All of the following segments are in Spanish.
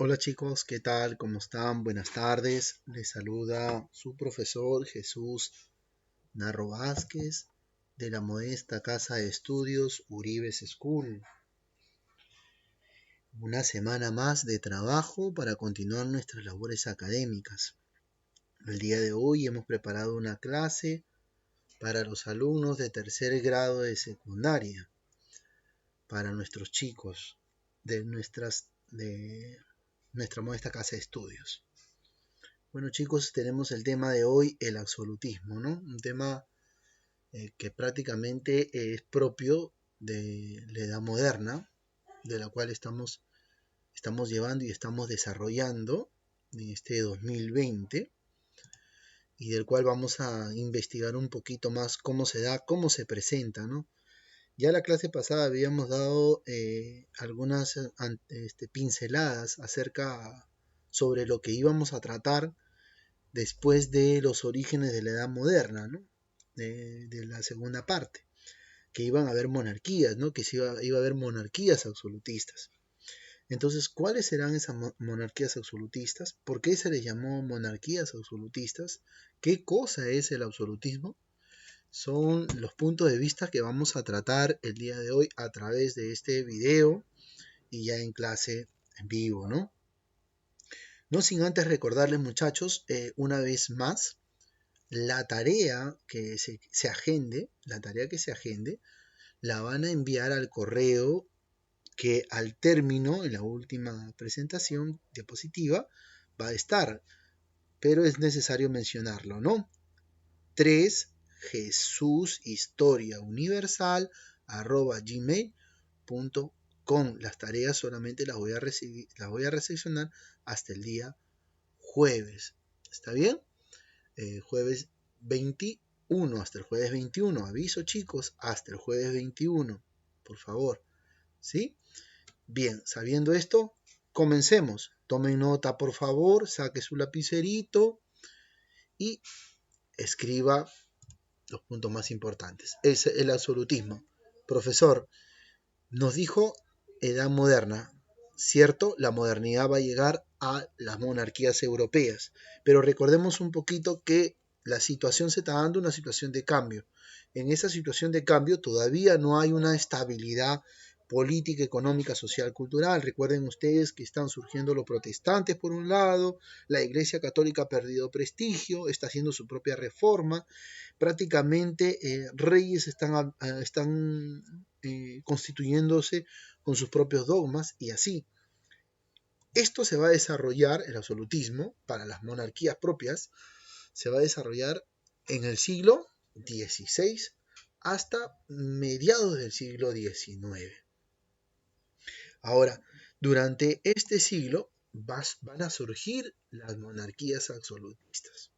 Hola chicos, ¿qué tal? ¿Cómo están? Buenas tardes. Les saluda su profesor Jesús Narro Vázquez de la modesta casa de estudios Uribes School. Una semana más de trabajo para continuar nuestras labores académicas. El día de hoy hemos preparado una clase para los alumnos de tercer grado de secundaria, para nuestros chicos de nuestra modesta casa de estudios. Bueno chicos, tenemos el tema de hoy, el absolutismo, ¿no? Un tema que prácticamente es propio de la edad moderna, de la cual estamos llevando y estamos desarrollando en este 2020 y del cual vamos a investigar un poquito más cómo se da, cómo se presenta, ¿no? Ya la clase pasada habíamos dado algunas pinceladas acerca sobre lo que íbamos a tratar después de los orígenes de la edad moderna, ¿no? De la segunda parte, que iban a haber monarquías, ¿no? Que iba a haber monarquías absolutistas. Entonces, ¿cuáles serán esas monarquías absolutistas? ¿Por qué se les llamó monarquías absolutistas? ¿Qué cosa es el absolutismo? Son los puntos de vista que vamos a tratar el día de hoy a través de este video y ya en clase en vivo, ¿no? No sin antes recordarles, muchachos, una vez más, la tarea que se agende, la van a enviar al correo que al término, en la última presentación diapositiva, va a estar, pero es necesario mencionarlo, ¿no? 3 Jesús Historia Universal @gmail.com. Las tareas solamente las voy a recepcionar hasta el día jueves. ¿Está bien? Jueves 21, hasta el jueves 21. Aviso chicos, hasta el jueves 21. Por favor. ¿Sí? Bien, sabiendo esto, comencemos. Tomen nota, por favor, saque su lapicerito y escriba los puntos más importantes. Es el absolutismo. Profesor, nos dijo edad moderna, ¿cierto? La modernidad va a llegar a las monarquías europeas, pero recordemos un poquito que la situación se está dando una situación de cambio. En esa situación de cambio todavía no hay una estabilidad política, económica, social, cultural. Recuerden ustedes que están surgiendo los protestantes por un lado, la Iglesia Católica ha perdido prestigio, está haciendo su propia reforma, prácticamente reyes están constituyéndose con sus propios dogmas y así. Esto se va a desarrollar, el absolutismo, para las monarquías propias, se va a desarrollar en el siglo XVI hasta mediados del siglo XIX. Ahora, durante este siglo van a surgir las monarquías absolutistas,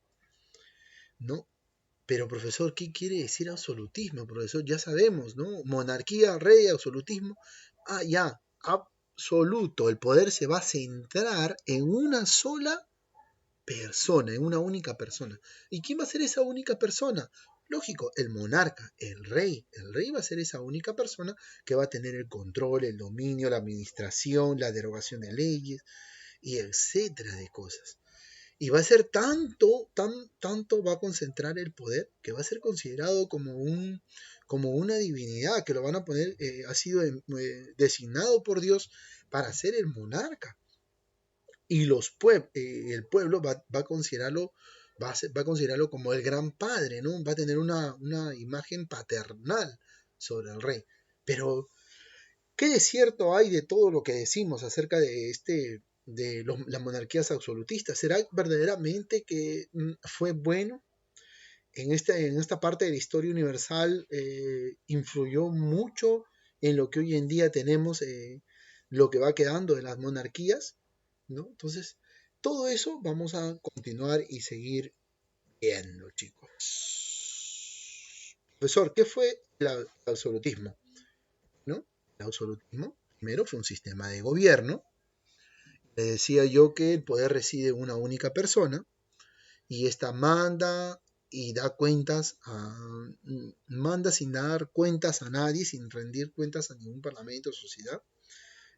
¿no? Pero profesor, ¿qué quiere decir absolutismo? Profesor, ya sabemos, ¿no? Monarquía, rey, absolutismo. Ah, ya, absoluto. El poder se va a centrar en una sola persona, en una única persona. ¿Y quién va a ser esa única persona? Lógico, el monarca, el rey. El rey va a ser esa única persona que va a tener el control, el dominio, la administración, la derogación de leyes y etcétera de cosas. Y va a ser tanto va a concentrar el poder que va a ser considerado como una divinidad, que lo van a poner, ha sido designado por Dios para ser el monarca. Y el pueblo va a considerarlo, va a considerarlo como el gran padre, ¿no? Va a tener una imagen paternal sobre el rey. Pero ¿qué de cierto hay de todo lo que decimos acerca de las monarquías absolutistas? ¿Será verdaderamente que fue bueno? En esta parte de la historia universal influyó mucho en lo que hoy en día tenemos, lo que va quedando de las monarquías, ¿no? Entonces, todo eso vamos a continuar y seguir viendo, chicos. Profesor, ¿qué fue el absolutismo? ¿No? El absolutismo, primero, fue un sistema de gobierno. Le decía yo que el poder reside en una única persona y esta y da cuentas manda sin dar cuentas a nadie, sin rendir cuentas a ningún parlamento o sociedad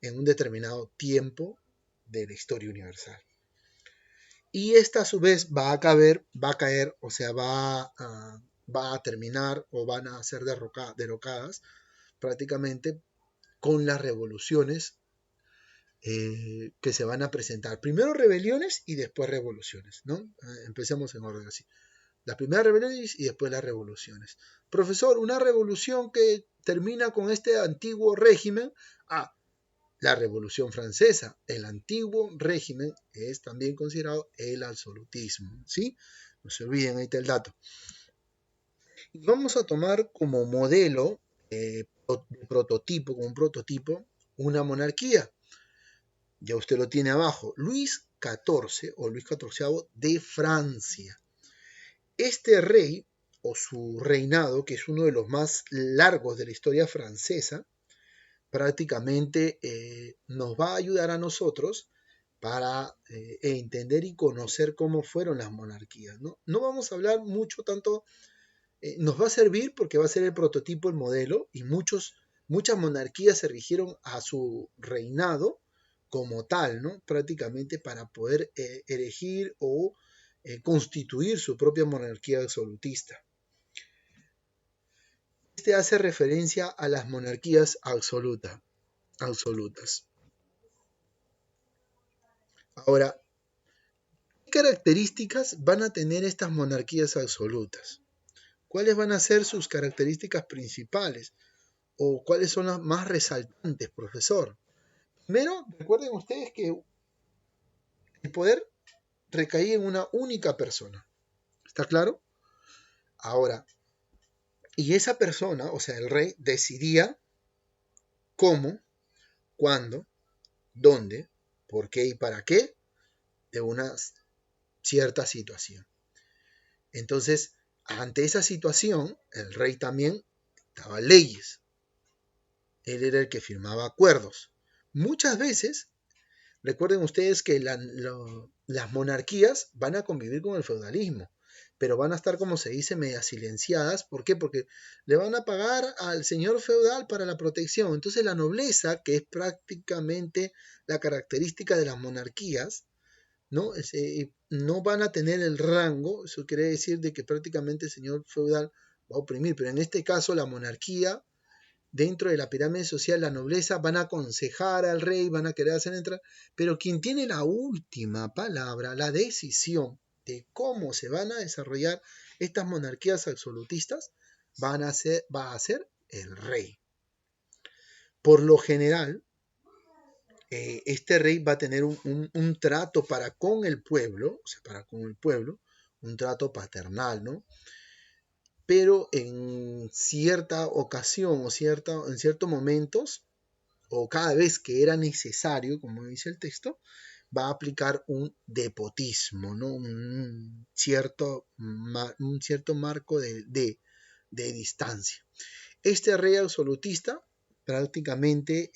en un determinado tiempo de la historia universal. Y esta a su vez va a caer, o sea, va a terminar o van a ser derrocadas prácticamente con las revoluciones que se van a presentar. Primero rebeliones y después revoluciones, ¿no? Empecemos en orden así. Las primeras rebeliones y después las revoluciones. Profesor, una revolución que termina con este antiguo régimen. La Revolución Francesa, el antiguo régimen, es también considerado el absolutismo, ¿sí? No se olviden, ahí está el dato. Y vamos a tomar como modelo, como un prototipo, una monarquía. Ya usted lo tiene abajo, Luis XIV o Luis XIV de Francia. Este rey, o su reinado, que es uno de los más largos de la historia francesa, prácticamente nos va a ayudar a nosotros para entender y conocer cómo fueron las monarquías. No vamos a hablar mucho tanto, nos va a servir porque va a ser el prototipo, el modelo, y muchas monarquías se rigieron a su reinado como tal, ¿no? Prácticamente para poder elegir o constituir su propia monarquía absolutista. Este hace referencia a las monarquías absolutas. Ahora, ¿qué características van a tener estas monarquías absolutas? ¿Cuáles van a ser sus características principales? ¿O cuáles son las más resaltantes, profesor? Primero, recuerden ustedes que el poder recaía en una única persona. ¿Está claro? Ahora, y esa persona, o sea, el rey, decidía cómo, cuándo, dónde, por qué y para qué de una cierta situación. Entonces, ante esa situación, el rey también daba leyes. Él era el que firmaba acuerdos. Muchas veces, recuerden ustedes que las monarquías van a convivir con el feudalismo, pero van a estar, como se dice, media silenciadas. ¿Por qué? Porque le van a pagar al señor feudal para la protección. Entonces la nobleza, que es prácticamente la característica de las monarquías, ¿no? No van a tener el rango, eso quiere decir de que prácticamente el señor feudal va a oprimir, pero en este caso la monarquía, dentro de la pirámide social, la nobleza van a aconsejar al rey, van a querer hacer entrar, pero quien tiene la última palabra, la decisión de cómo se van a desarrollar estas monarquías absolutistas, va a ser el rey. Por lo general, este rey va a tener un trato para con el pueblo, o sea, para con el pueblo, un trato paternal, ¿no? Pero en cierta ocasión o en ciertos momentos, o cada vez que era necesario, como dice el texto, va a aplicar un despotismo, ¿no? Un cierto marco de distancia. Este rey absolutista prácticamente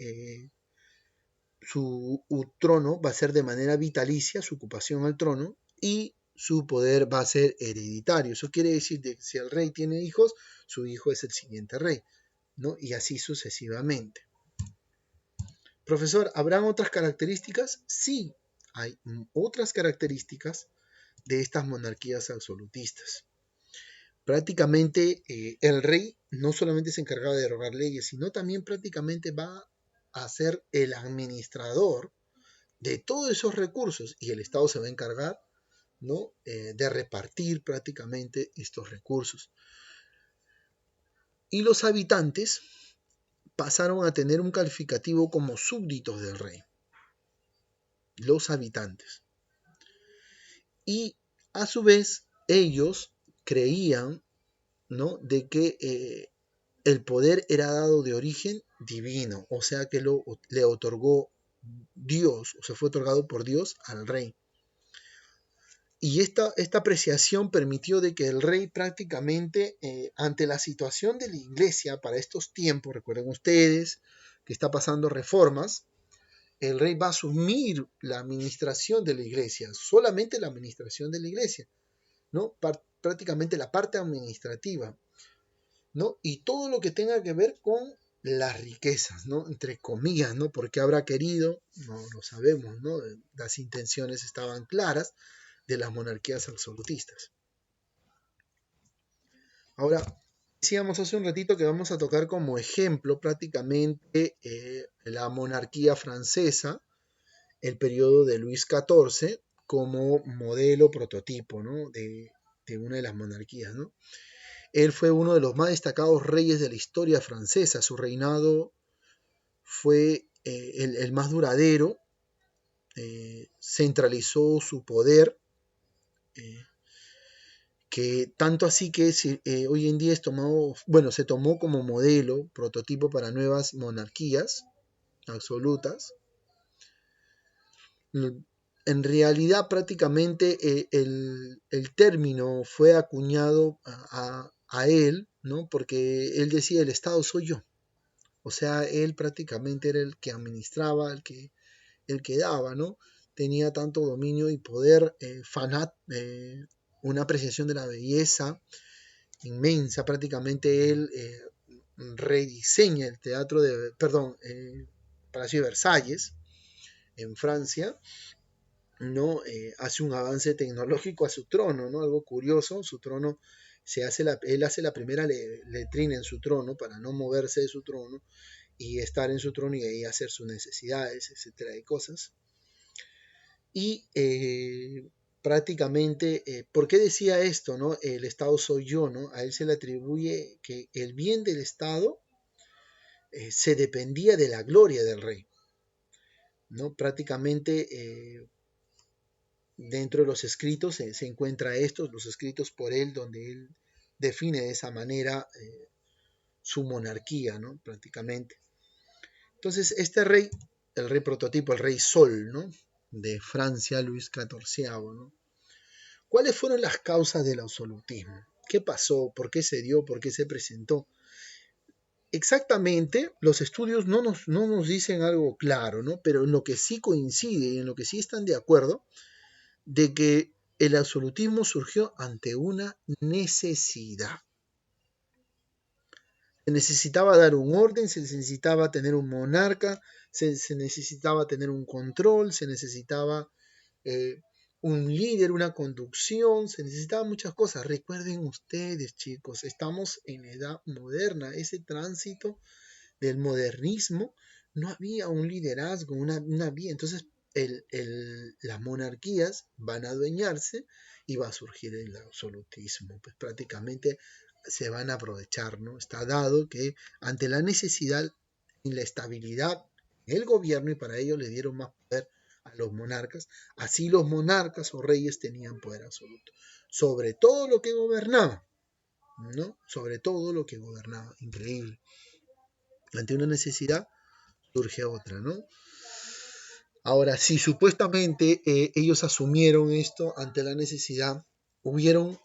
su trono va a ser de manera vitalicia, su ocupación al trono, y su poder va a ser hereditario. Eso quiere decir que si el rey tiene hijos, su hijo es el siguiente rey, ¿no? Y así sucesivamente. Profesor, ¿habrán otras características? Sí, hay otras características de estas monarquías absolutistas. Prácticamente el rey no solamente se encargaba de derogar leyes, sino también prácticamente va a ser el administrador de todos esos recursos, y el Estado se va a encargar, ¿no? De repartir prácticamente estos recursos. Y los habitantes pasaron a tener un calificativo como súbditos del rey. Los habitantes. Y a su vez ellos creían, ¿no?, de que el poder era dado de origen divino, o sea que le otorgó Dios, o sea, fue otorgado por Dios al rey. Y esta apreciación permitió de que el rey prácticamente, ante la situación de la iglesia para estos tiempos, recuerden ustedes que está pasando reformas, el rey va a asumir la administración de la iglesia, solamente la administración de la iglesia, ¿no? Prácticamente la parte administrativa, ¿no? Y todo lo que tenga que ver con las riquezas, ¿no? Entre comillas, ¿no? ¿Por qué habrá querido? No lo sabemos, ¿no? Las intenciones estaban claras de las monarquías absolutistas. Ahora, decíamos hace un ratito que vamos a tocar como ejemplo prácticamente la monarquía francesa, el periodo de Luis XIV, como modelo prototipo, ¿no? de una de las monarquías, ¿no? Él fue uno de los más destacados reyes de la historia francesa. Su reinado fue el más duradero, centralizó su poder, eh, que tanto así que hoy en día es tomado, bueno, se tomó como modelo, prototipo para nuevas monarquías absolutas. En realidad prácticamente el término fue acuñado a él, ¿no? Porque él decía, el Estado soy yo. O sea, él prácticamente era el que administraba, el que daba, ¿no? Tenía tanto dominio y poder, una apreciación de la belleza inmensa. Prácticamente él rediseña el teatro de, perdón, Palacio de Versalles en Francia, ¿no? Hace un avance tecnológico a su trono, ¿no? Algo curioso, su trono él hace la primera letrina en su trono para no moverse de su trono y estar en su trono y ahí hacer sus necesidades, etcétera, de cosas. Y prácticamente, ¿por qué decía esto, no? El Estado soy yo, ¿no? A él se le atribuye que el bien del Estado se dependía de la gloria del rey, ¿no? Prácticamente dentro de los escritos se encuentra estos, los escritos por él, donde él define de esa manera su monarquía, ¿no? Prácticamente. Entonces, este rey, el rey prototipo, el rey Sol, ¿no? De Francia, Luis XIV, ¿no? ¿Cuáles fueron las causas del absolutismo? ¿Qué pasó? ¿Por qué se dio? ¿Por qué se presentó? Exactamente, los estudios no nos dicen algo claro, ¿no? Pero en lo que sí coincide y en lo que sí están de acuerdo, de que el absolutismo surgió ante una necesidad. Se necesitaba dar un orden, se necesitaba tener un monarca, se necesitaba tener un control, se necesitaba un líder, una conducción, se necesitaban muchas cosas. Recuerden ustedes, chicos, estamos en edad moderna, ese tránsito del modernismo, no había un liderazgo, una vía. Entonces, las monarquías van a adueñarse y va a surgir el absolutismo. Pues prácticamente se van a aprovechar, ¿no? Está dado que ante la necesidad y la estabilidad el gobierno, y para ello le dieron más poder a los monarcas, así los monarcas o reyes tenían poder absoluto sobre todo lo que gobernaba, ¿no? Sobre todo lo que gobernaba, increíble. Ante una necesidad surge otra, ¿no? Ahora, si supuestamente ellos asumieron esto ante la necesidad, hubieron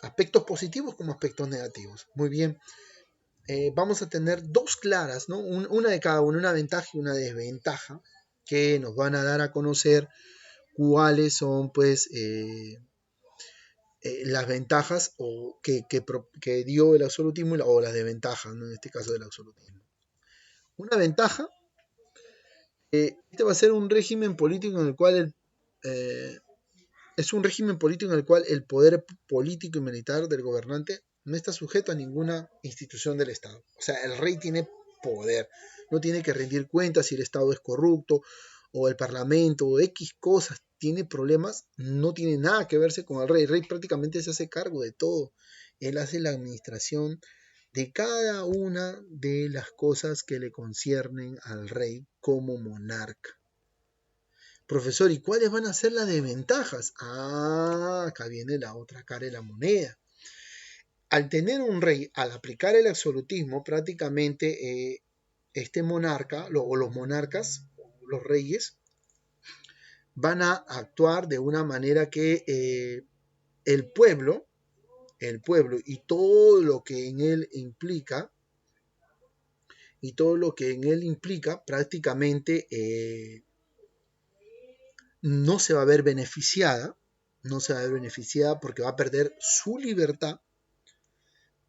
aspectos positivos como aspectos negativos. Muy bien, vamos a tener dos claras, ¿no? Una de cada una ventaja y una desventaja, que nos van a dar a conocer cuáles son, pues, las ventajas que dio el absolutismo o las desventajas, ¿no? En este caso del absolutismo. Una ventaja, este va a ser un régimen político en el cual es un régimen político en el cual el poder político y militar del gobernante no está sujeto a ninguna institución del Estado. O sea, el rey tiene poder, no tiene que rendir cuentas si el Estado es corrupto o el Parlamento o X cosas tiene problemas, no tiene nada que verse con el rey. El rey prácticamente se hace cargo de todo. Él hace la administración de cada una de las cosas que le conciernen al rey como monarca. Profesor, ¿y cuáles van a ser las desventajas? Ah, acá viene la otra cara de la moneda. Al tener un rey, al aplicar el absolutismo, prácticamente este monarca, o los monarcas, los reyes, van a actuar de una manera que el pueblo y todo lo que en él implica, prácticamente no se va a ver beneficiada, porque va a perder su libertad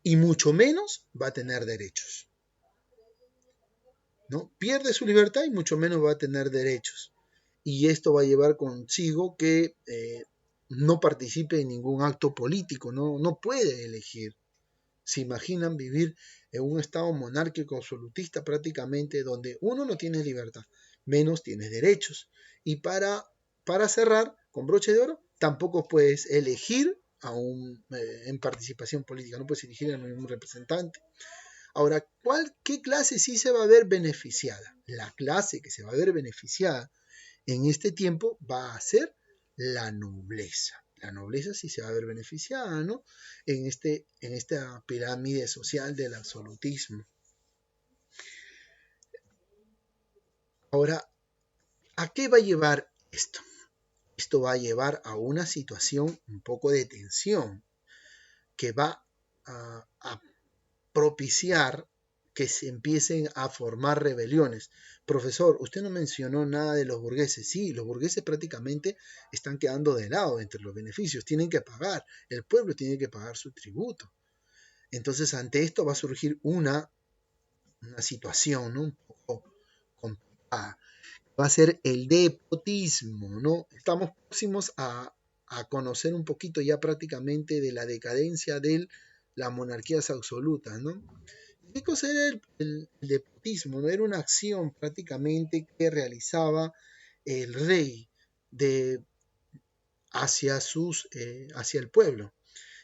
y mucho menos va a tener derechos. ¿no? Pierde su libertad y mucho menos va a tener derechos. Y esto va a llevar consigo que no participe en ningún acto político, no puede elegir. ¿Se imaginan vivir en un estado monárquico absolutista prácticamente donde uno no tiene libertad, menos tiene derechos? Y para cerrar, con broche de oro, tampoco puedes elegir en participación política, no puedes elegir a un representante. Ahora, ¿qué clase sí se va a ver beneficiada? La clase que se va a ver beneficiada en este tiempo va a ser la nobleza. La nobleza sí se va a ver beneficiada, ¿no? En esta pirámide social del absolutismo. Ahora, ¿a qué va a llevar esto? Esto va a llevar a una situación un poco de tensión que va a propiciar que se empiecen a formar rebeliones. Profesor, usted no mencionó nada de los burgueses. Sí, los burgueses prácticamente están quedando de lado entre los beneficios. Tienen que pagar, el pueblo tiene que pagar su tributo. Entonces, ante esto va a surgir una situación, ¿no? Un poco complicada. Va a ser el despotismo, ¿no? Estamos próximos a conocer un poquito ya prácticamente de la decadencia de las monarquías absolutas, ¿no? ¿Qué cosa era el despotismo? ¿No? Era una acción prácticamente que realizaba el rey de, hacia el pueblo.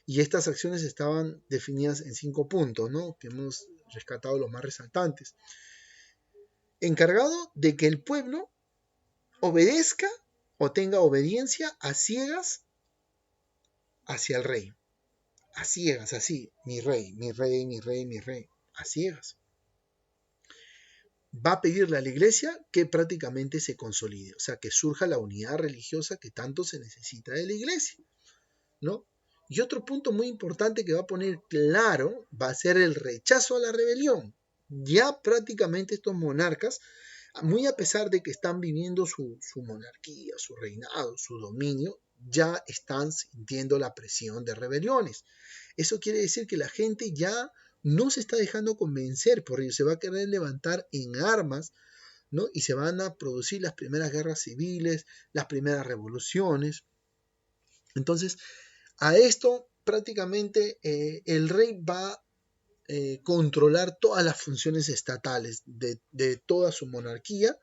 Y estas acciones estaban definidas en 5 puntos, ¿no? Que hemos rescatado los más resaltantes. Encargado de que el pueblo obedezca o tenga obediencia a ciegas hacia el rey. A ciegas, así, mi rey, mi rey, mi rey, mi rey. A ciegas. Va a pedirle a la iglesia que prácticamente se consolide, o sea, que surja la unidad religiosa que tanto se necesita de la iglesia, ¿no? Y otro punto muy importante que va a poner claro va a ser el rechazo a la rebelión. Ya prácticamente estos monarcas, muy a pesar de que están viviendo su monarquía, su reinado, su dominio, ya están sintiendo la presión de rebeliones. Eso quiere decir que la gente ya no se está dejando convencer por ello, se va a querer levantar en armas, ¿no? Y se van a producir las primeras guerras civiles, las primeras revoluciones. Entonces, a esto prácticamente el rey va a controlar todas las funciones estatales de toda su monarquía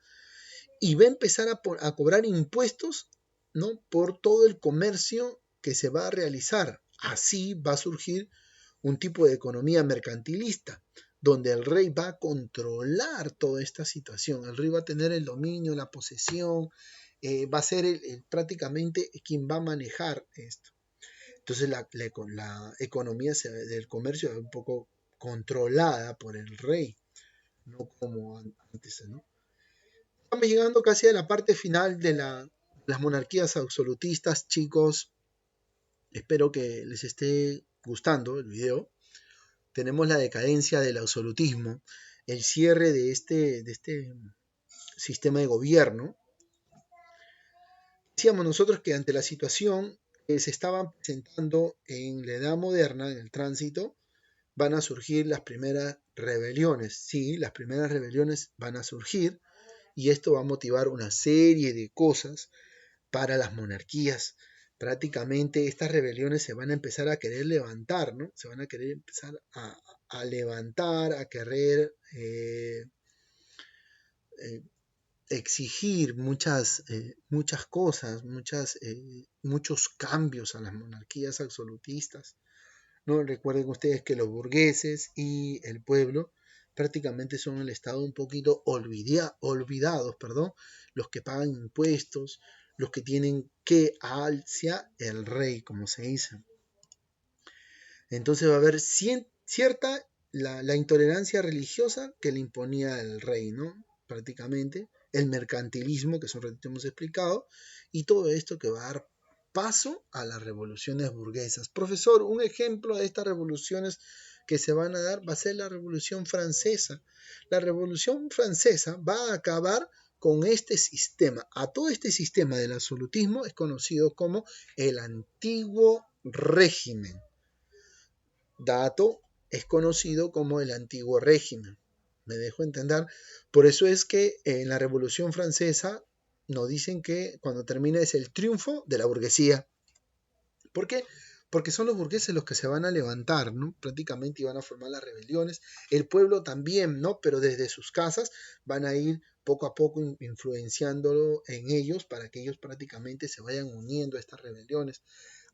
y va a empezar a cobrar impuestos, ¿no? Por todo el comercio que se va a realizar. Así va a surgir un tipo de economía mercantilista, donde el rey va a controlar toda esta situación. El rey va a tener el dominio, la posesión, va a ser prácticamente quien va a manejar esto. Entonces la economía del comercio es un poco controlada por el rey, no como antes, ¿no? Estamos llegando casi a la parte final de las monarquías absolutistas, chicos. Espero que les esté gustando el video. Tenemos la decadencia del absolutismo, el cierre de este sistema de gobierno. Decíamos nosotros que ante la situación que se estaba presentando en la edad moderna, en el tránsito, van a surgir las primeras rebeliones. Sí, las primeras rebeliones van a surgir y esto va a motivar una serie de cosas para las monarquías. Prácticamente estas rebeliones se van a empezar a querer levantar, ¿no? Se van a querer empezar a levantar, a querer eh, exigir muchas cosas, muchos cambios a las monarquías absolutistas. ¿No? Recuerden ustedes que los burgueses y el pueblo prácticamente son el Estado un poquito olvidados, perdón, los que pagan impuestos, los que tienen que hacia el rey, como se dice. Entonces va a haber cierta la intolerancia religiosa que le imponía el rey, ¿no? Prácticamente, el mercantilismo, que hace un ratito hemos explicado, y todo esto que va a dar paso a las revoluciones burguesas. Profesor, un ejemplo de estas revoluciones que se van a dar va a ser la Revolución Francesa. La Revolución Francesa va a acabar con este sistema. A todo este sistema del absolutismo es conocido como el antiguo régimen. Dato, es conocido como el antiguo régimen, Me dejo entender. Por eso es que en la Revolución Francesa nos dicen que cuando termina es el triunfo de la burguesía. ¿Por qué? Porque son los burgueses los que se van a levantar, ¿no? Prácticamente, y van a formar las rebeliones. El pueblo también, ¿no? Pero desde sus casas van a ir poco a poco influenciándolo en ellos para que ellos prácticamente se vayan uniendo a estas rebeliones.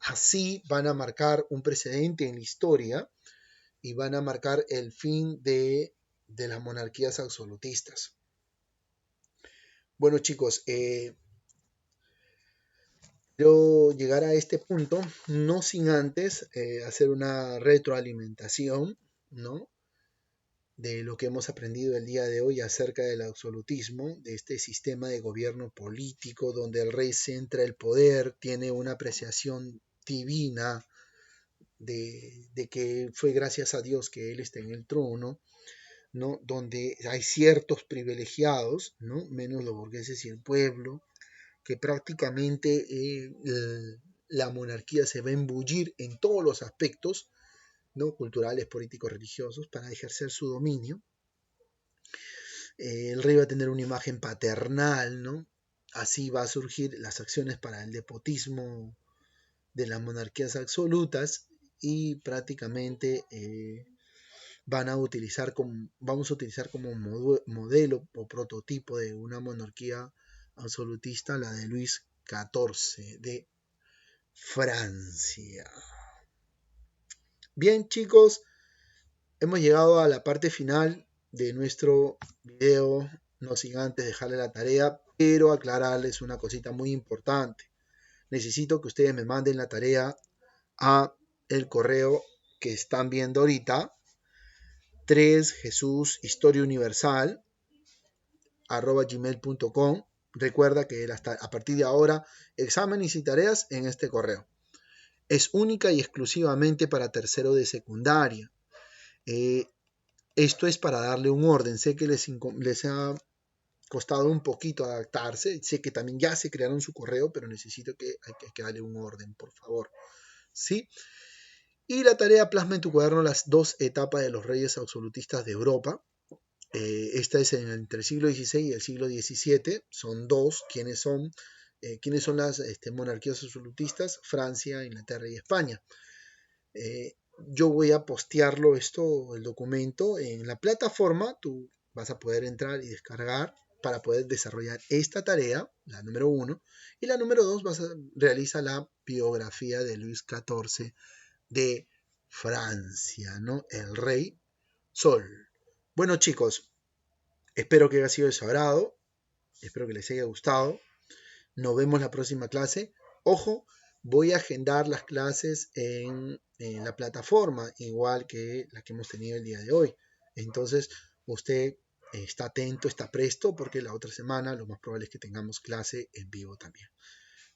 Así van a marcar un precedente en la historia y van a marcar el fin de las monarquías absolutistas. Bueno, chicos, quiero llegar a este punto, no sin antes hacer una retroalimentación, ¿no? De lo que hemos aprendido el día de hoy acerca del absolutismo, de este sistema de gobierno político donde el rey centra el poder, tiene una apreciación divina de que fue gracias a Dios que él está en el trono, ¿no? Donde hay ciertos privilegiados, ¿no? Menos los burgueses y el pueblo, que prácticamente la monarquía se va a embullir en todos los aspectos, ¿no? Culturales, políticos, religiosos, para ejercer su dominio. El rey va a tener una imagen paternal, ¿no? Así va a surgir las acciones para el despotismo de las monarquías absolutas y prácticamente vamos a utilizar como modelo o prototipo de una monarquía absolutista la de Luis XIV de Francia. Bien, chicos, hemos llegado a la parte final de nuestro video, no sin antes dejarle la tarea, pero aclararles una cosita muy importante. Necesito que ustedes me manden la tarea a el correo que están viendo ahorita, 3jesushistoriauniversal@gmail.com. Recuerda que a partir de ahora, exámenes y tareas en este correo. Es única y exclusivamente para tercero de secundaria. Esto es para darle un orden. Sé que les ha costado un poquito adaptarse. Sé que también ya se crearon su correo, pero necesito que hay que darle un orden, por favor. ¿Sí? Y la tarea plasma en tu cuaderno las dos etapas de los reyes absolutistas de Europa. Esta es entre el siglo XVI y el siglo XVII. Son dos. ¿Quiénes son las monarquías absolutistas? Francia, Inglaterra y España. Yo voy a postearlo el documento, en la plataforma. Tú vas a poder entrar y descargar para poder desarrollar esta tarea, la número 1. Y la número 2 realiza la biografía de Luis XIV de Francia, ¿no? El rey Sol. Bueno, chicos, espero que haya sido de su agrado, espero que les haya gustado. Nos vemos la próxima clase. Ojo, voy a agendar las clases en la plataforma, igual que la que hemos tenido el día de hoy. Entonces, usted está atento, está presto, porque la otra semana lo más probable es que tengamos clase en vivo también.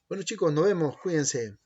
Bueno, chicos, nos vemos, cuídense.